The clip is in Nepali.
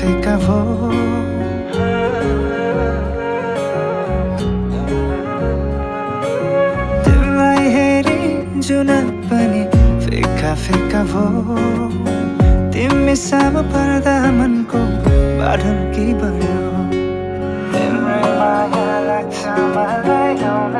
फिका भो तिमीलाई हेरी जुन पनि फिका फिका भो तिमी सामु पर्दा मनको बाढन के बढ्यो तिम्रै माया लाग्छ मलाई आउन